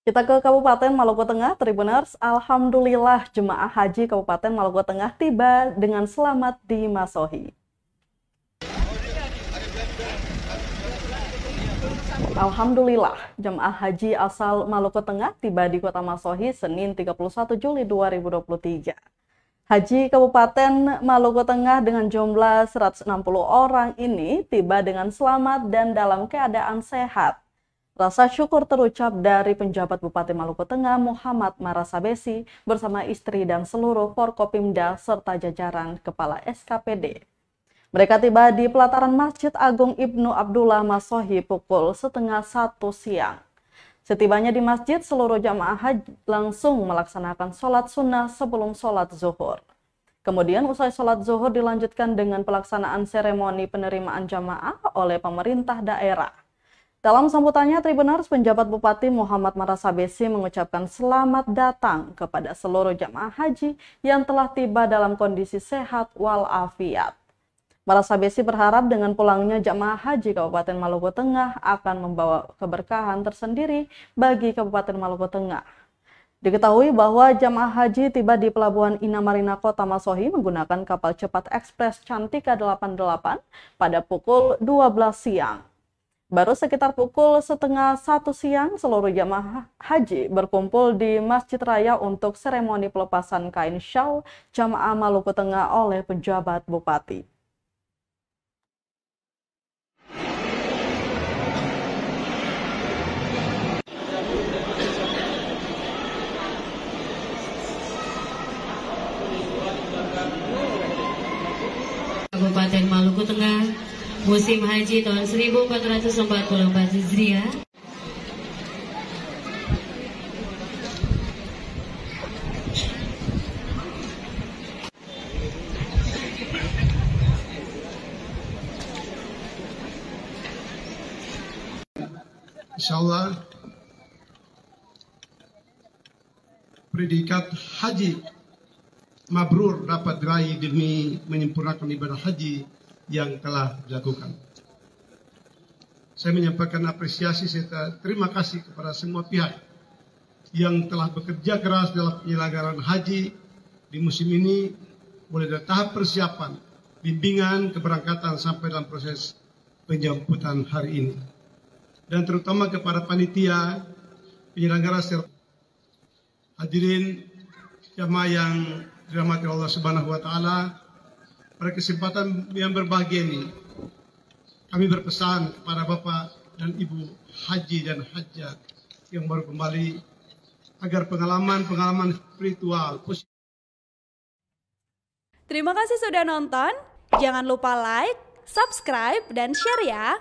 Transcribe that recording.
Kita ke Kabupaten Maluku Tengah, Tribuners. Alhamdulillah jemaah haji Kabupaten Maluku Tengah tiba dengan selamat di Masohi. Alhamdulillah, jemaah haji asal Maluku Tengah tiba di Kota Masohi Senin 31 Juli 2023. Haji Kabupaten Maluku Tengah dengan jumlah 160 orang ini tiba dengan selamat dan dalam keadaan sehat. Rasa syukur terucap dari penjabat Bupati Maluku Tengah Muhammad Marasabesi bersama istri dan seluruh Forkopimda serta jajaran Kepala SKPD. Mereka tiba di pelataran Masjid Agung Ibnu Abdullah Masohi pukul 12:30 siang. Setibanya di masjid, seluruh jamaah haji langsung melaksanakan sholat sunnah sebelum sholat zuhur. Kemudian usai sholat zuhur dilanjutkan dengan pelaksanaan seremoni penerimaan jamaah oleh pemerintah daerah. Dalam sambutannya, Tribuners, penjabat Bupati Muhammad Marasabesi mengucapkan selamat datang kepada seluruh jamaah haji yang telah tiba dalam kondisi sehat walafiat. Marasabesi berharap dengan pulangnya jamaah haji Kabupaten Maluku Tengah akan membawa keberkahan tersendiri bagi Kabupaten Maluku Tengah. Diketahui bahwa jamaah haji tiba di Pelabuhan Inamarina Kota Masohi menggunakan kapal cepat ekspres Cantika 88 pada pukul 12 siang. Baru sekitar pukul 12:30 siang, seluruh jamaah haji berkumpul di Masjid Raya untuk seremoni pelepasan kain syal jamaah Maluku Tengah oleh penjabat Bupati. Kabupaten Maluku Tengah, musim haji tahun 1444 Hijriah. Insyaallah predikat haji mabrur dapat diraih demi menyempurnakan ibadah haji yang telah dilakukan. Saya menyampaikan apresiasi serta terima kasih kepada semua pihak yang telah bekerja keras dalam penyelenggaraan haji di musim ini, mulai dari tahap persiapan, bimbingan, keberangkatan sampai dalam proses penjemputan hari ini. Dan terutama kepada panitia penyelenggara serta hadirin jamaah yang dirahmati Allah Subhanahu wa taala. Pada kesempatan yang berbahagia ini, kami berpesan kepada Bapak dan Ibu haji dan hajjat yang baru kembali agar pengalaman spiritual positif. Terima kasih sudah nonton. Jangan lupa like, subscribe, dan share ya.